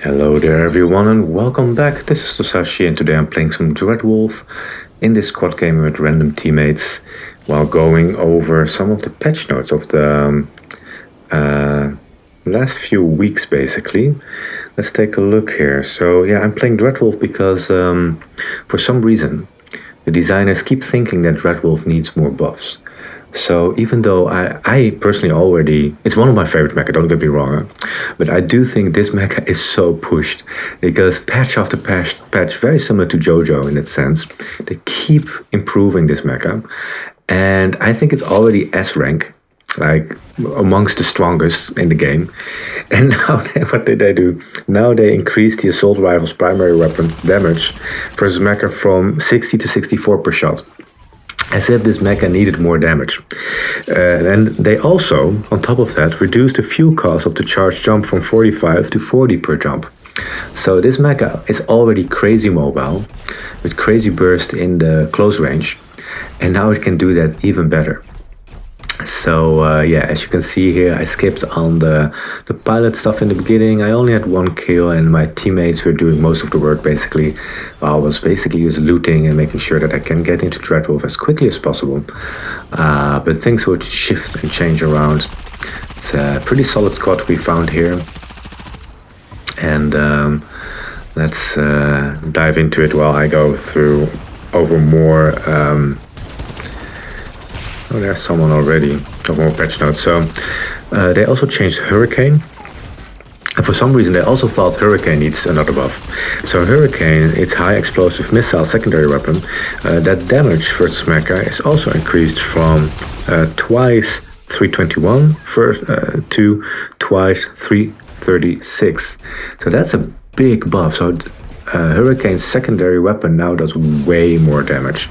Hello there everyone and welcome back. This is Tosashi and today I'm playing some Dreadwolf in this squad game with random teammates while going over some of the patch notes of the last few weeks basically. Let's take a look here. So yeah, I'm playing Dreadwolf because for some reason the designers keep thinking that Dreadwolf needs more buffs. So even though I personally already, it's one of my favorite mecha, don't get me wrong, but I do think this mecha is so pushed because patch after patch, very similar to JoJo in that sense, they keep improving this mecha, and I think it's already S rank, like amongst the strongest in the game. And now what did they do? Now they increased the assault rifle's primary weapon damage versus mecha from 60 to 64 per shot, as if this mecha needed more damage. And they also, on top of that, reduced the fuel cost of the charge jump from 45 to 40 per jump. So this mecha is already crazy mobile, with crazy burst in the close range, and now it can do that even better. So yeah, as you can see here, I skipped on the pilot stuff in the beginning. I only had one kill and my teammates were doing most of the work basically. I was basically just looting and making sure that I can get into Dreadwolf as quickly as possible. But things would shift and change around. It's a pretty solid squad we found here. And let's dive into it while I go through over more... Oh, there's someone already. Got more patch notes. So they also changed Hurricane. And for some reason they also thought Hurricane needs another buff. So Hurricane, its high explosive missile secondary weapon, that damage versus mecha is also increased from twice 321 first, to twice 336. So that's a big buff. So Hurricane's secondary weapon now does way more damage.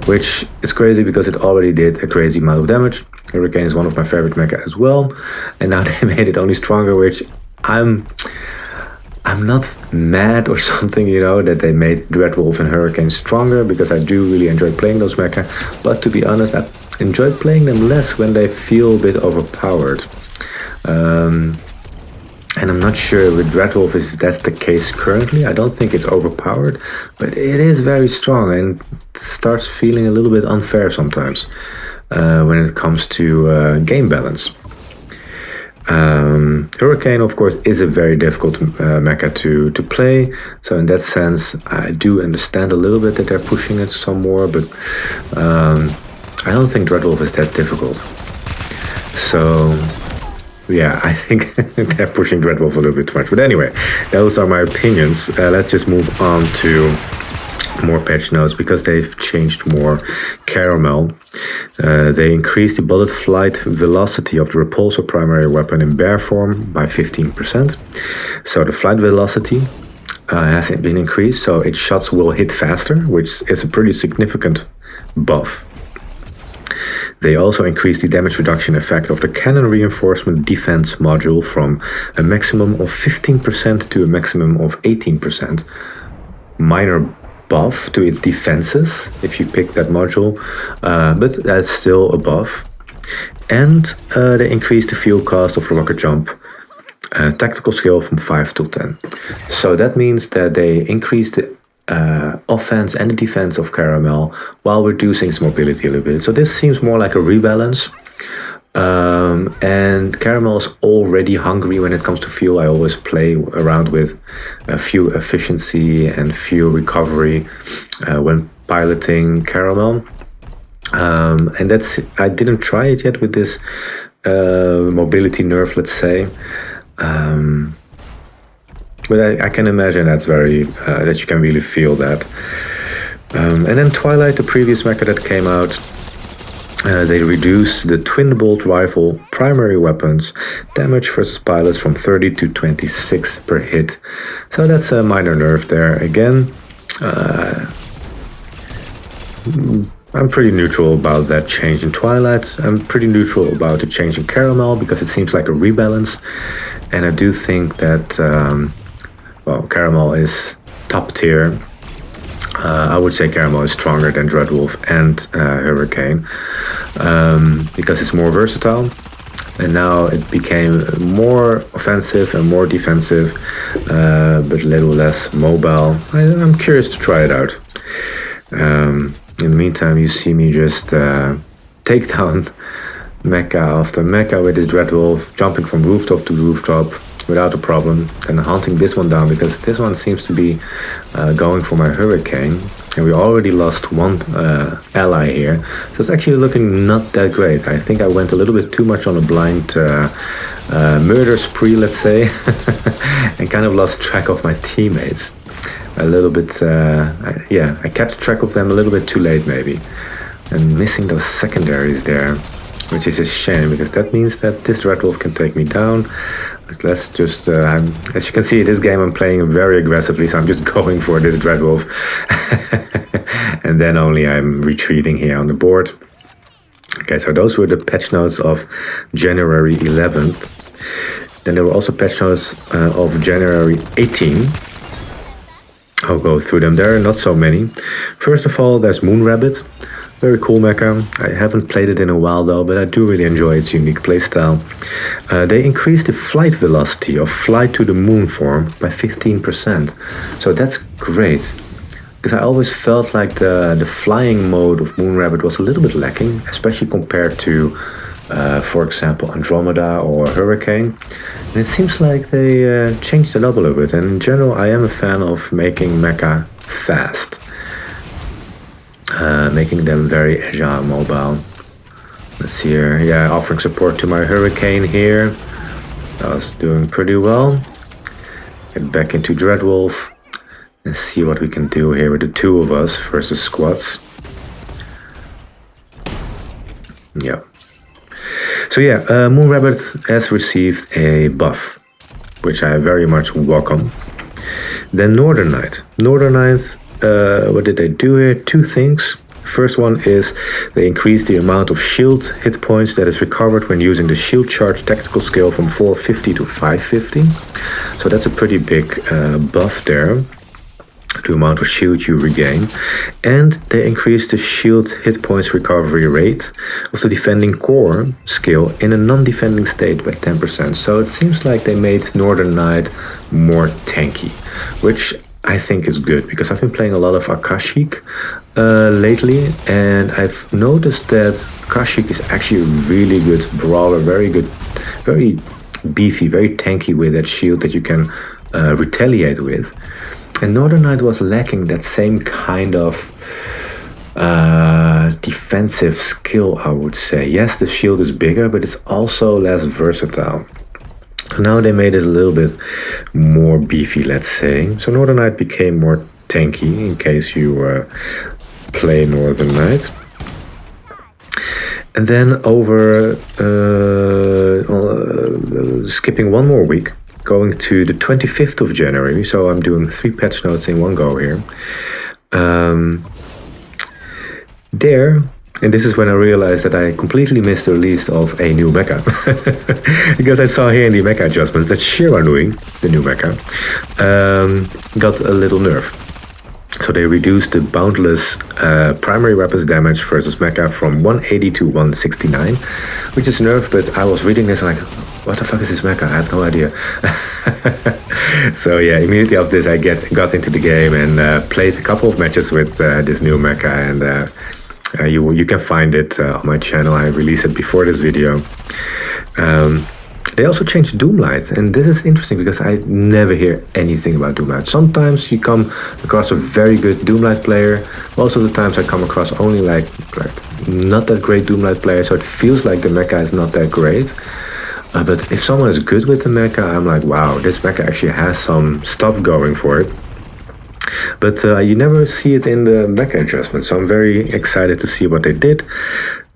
Which is crazy because it already did a crazy amount of damage. Hurricane is one of my favorite mecha as well, and now they made it only stronger, which I'm not mad or something, you know, that they made Dreadwolf and Hurricane stronger, because I do really enjoy playing those mecha, but to be honest, I enjoy playing them less when they feel a bit overpowered. And I'm not sure with Dreadwolf if that's the case currently. I don't think it's overpowered, but it is very strong and starts feeling a little bit unfair sometimes when it comes to game balance. Hurricane, of course, is a very difficult mecha to play. So in that sense, I do understand a little bit that they're pushing it some more, but I don't think Dreadwolf is that difficult. So... yeah, I think they're pushing Dreadwolf a little bit too much. But anyway, those are my opinions. Let's just move on to more patch notes, because they've changed more Caramel. They increased the bullet flight velocity of the repulsor primary weapon in bear form by 15%. So the flight velocity has been increased, so its shots will hit faster, which is a pretty significant buff. They also increased the damage reduction effect of the cannon reinforcement defense module from a maximum of 15% to a maximum of 18%. Minor buff to its defenses if you pick that module, but that's still a buff. And they increased the fuel cost of rocket jump tactical skill from 5 to 10. So that means that they increased the offense and the defense of Caramel while reducing its mobility a little bit. So this seems more like a rebalance. And Caramel is already hungry when it comes to fuel. I always play around with fuel efficiency and fuel recovery when piloting Caramel. And that's, I didn't try it yet with this mobility nerf, let's say. But I can imagine that's very that you can really feel that. And then Twilight, the previous mecha that came out, they reduced the twin bolt rifle primary weapons damage versus pilots from 30 to 26 per hit. So that's a minor nerf there. Again, I'm pretty neutral about that change in Twilight. I'm pretty neutral about the change in Caramel because it seems like a rebalance. And I do think that well, Caramel is top tier. I would say Caramel is stronger than Dreadwolf and Hurricane because it's more versatile. and now it became more offensive and more defensive, but a little less mobile. I'm curious to try it out. In the meantime, you see me just take down mecha after mecha with his Dreadwolf, jumping from rooftop to rooftop without a problem, and hunting this one down because this one seems to be going for my Hurricane, and we already lost one ally here, so it's actually looking not that great. I think I went a little bit too much on a blind murder spree, let's say, and kind of lost track of my teammates a little bit. I kept track of them a little bit too late maybe, and missing those secondaries there, which is a shame because that means that this Dreadwolf can take me down. Let's just, as you can see, this game I'm playing very aggressively, so I'm just going for this Dreadwolf. And then only I'm retreating here on the board. Okay, so those were the patch notes of January 11th. Then there were also patch notes of January 18th. I'll go through them. There are not so many. First of all, there's Moon Rabbit. Very cool mecha. I haven't played it in a while though, but I do really enjoy its unique playstyle. They increased the flight velocity of flight to the moon form by 15%. So that's great. Because I always felt like the flying mode of Moon Rabbit was a little bit lacking, especially compared to, for example, Andromeda or Hurricane. And it seems like they changed it up a little bit. And in general, I am a fan of making mecha fast. Making them very agile, mobile. Let's see here. Yeah, offering support to my Hurricane here. That was doing pretty well. Get back into Dreadwolf and see what we can do here with the two of us versus squads. Yeah. So yeah, Moon Rabbit has received a buff, which I very much welcome. Then Northern Knight. Northern Knight, what did they do here? Two things. First one is they increased the amount of shield hit points that is recovered when using the shield charge tactical skill from 450 to 550. So that's a pretty big buff there, the amount of shield you regain. And they increased the shield hit points recovery rate of the defending core skill in a non-defending state by 10%. So it seems like they made Northern Knight more tanky, which I think is good because I've been playing a lot of Akashic lately, and I've noticed that Akashic is actually a really good brawler, very good, very beefy, very tanky with that shield that you can retaliate with. And Northern Knight was lacking that same kind of defensive skill, I would say. Yes, the shield is bigger, but it's also less versatile. Now they made it a little bit more beefy, let's say. So Northern Knight became more tanky in case you play Northern Knight. And then over, skipping one more week, going to the 25th of January. So I'm doing 3 patch notes in one go here. And this is when I realized that I completely missed the release of a new mecha. Because I saw here in the mecha adjustments that Shiranui, the new mecha, got a little nerf. So they reduced the boundless primary weapons damage versus mecha from 180 to 169, which is nerf, but I was reading this and like, what the fuck is this mecha? I have no idea. So yeah, immediately after this I got into the game and played a couple of matches with this new mecha, and you can find it on my channel. I released it before this video. They also changed Doom Light, and this is interesting because I never hear anything about Doom Light. Sometimes you come across a very good Doom Light player. Most of the times I come across only like not that great Doom Light player, so it feels like the mecha is not that great. But if someone is good with the mecha, I'm like, wow, this mecha actually has some stuff going for it. But you never see it in the mecha adjustment, so I'm very excited to see what they did.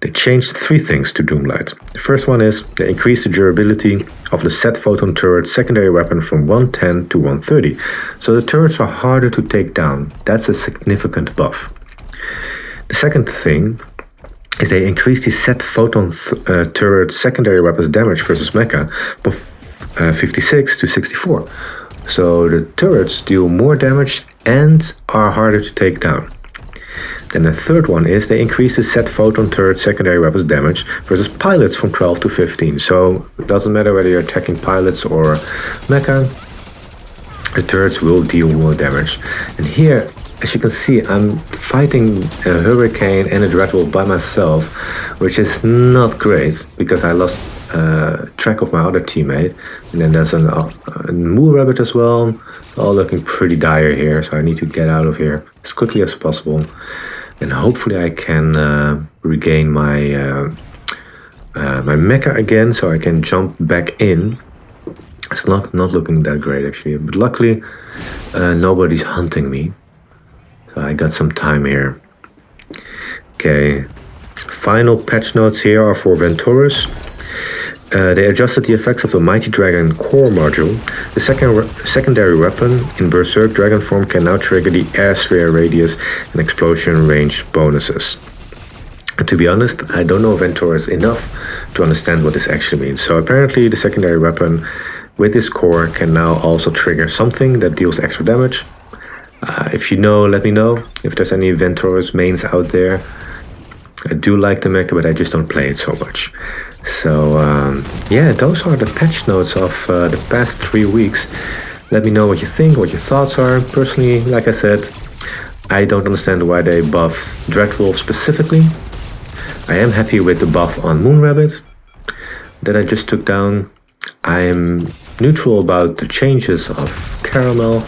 They changed 3 things to Doom Light. The first one is they increased the durability of the set photon turret secondary weapon from 110 to 130. So the turrets are harder to take down. That's a significant buff. The second thing is they increased the set photon turret secondary weapons damage versus mecha from 56 to 64. So the turrets deal more damage and are harder to take down. And the third one is they increase the set photon turret secondary weapons damage versus pilots from 12 to 15. So it doesn't matter whether you're attacking pilots or mecha, the turrets will deal more damage. And here, as you can see, I'm fighting a Hurricane and a Dreadwolf by myself, which is not great because I lost track of my other teammate. And then there's a Moor Rabbit as well. All looking pretty dire here, so I need to get out of here as quickly as possible. And hopefully I can regain my my mecha again, so I can jump back in. It's not looking that great actually, but luckily nobody's hunting me. So I got some time here. Okay, final patch notes here are for Venturus. They adjusted the effects of the Mighty Dragon core module. The secondary weapon in Berserk Dragon form can now trigger the air sphere radius and explosion range bonuses. And to be honest, I don't know Venturus enough to understand what this actually means. So apparently the secondary weapon with this core can now also trigger something that deals extra damage. If you know, let me know if there's any Venturus mains out there. I do like the mecha, but I just don't play it so much. So yeah, those are the patch notes of the past 3 weeks. Let me know what you think, what your thoughts are. Personally, like I said, I don't understand why they buffed Dreadwolf specifically. I am happy with the buff on Moon Rabbit that I just took down. I am neutral about the changes of Caramel.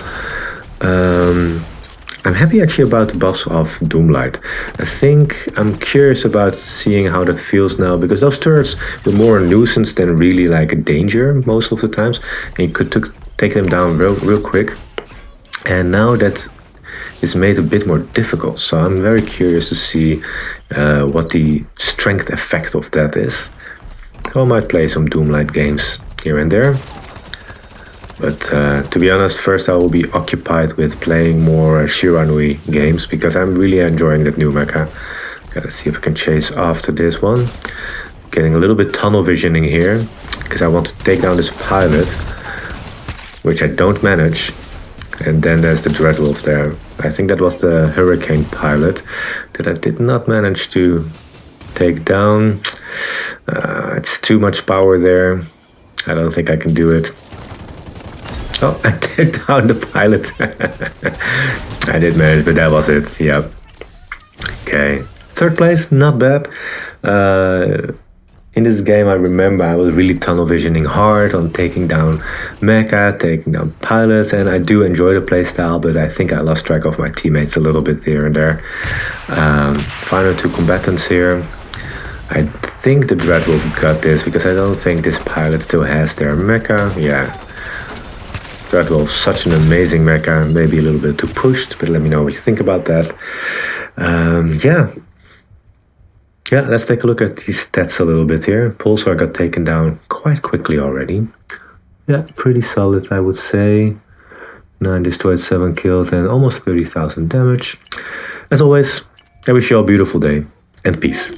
I'm happy actually about the buffs of Doom Light. I think I'm curious about seeing how that feels now, because those turrets were more a nuisance than really like a danger most of the times, and you could take them down real quick. And now that is made a bit more difficult, so I'm very curious to see what the strength effect of that is. I might play some Doom Light games here and there. But to be honest, first I will be occupied with playing more Shiranui games, because I'm really enjoying that new mecha. Gotta see if I can chase after this one. Getting a little bit tunnel visioning here, because I want to take down this pilot, which I don't manage. And then there's the Dreadwolf there. I think that was the Hurricane pilot that I did not manage to take down. It's too much power there. I don't think I can do it. Oh, I took down the pilot. I did manage, but that was it. Yep. Okay. Third place, not bad. In this game, I remember I was really tunnel visioning hard on taking down mecha, taking down pilots, and I do enjoy the playstyle, but I think I lost track of my teammates a little bit here and there. Final 2 combatants here. I think the Dreadwolf got this, because I don't think this pilot still has their mecha. Yeah. Dreadwolf, such an amazing mecha, maybe a little bit too pushed, but let me know what you think about that. Yeah, let's take a look at these stats a little bit here. Pulsar got taken down quite quickly already. Yeah, pretty solid, I would say. 9 destroyed, 7 kills, and almost 30,000 damage. As always, I wish you all a beautiful day, and peace.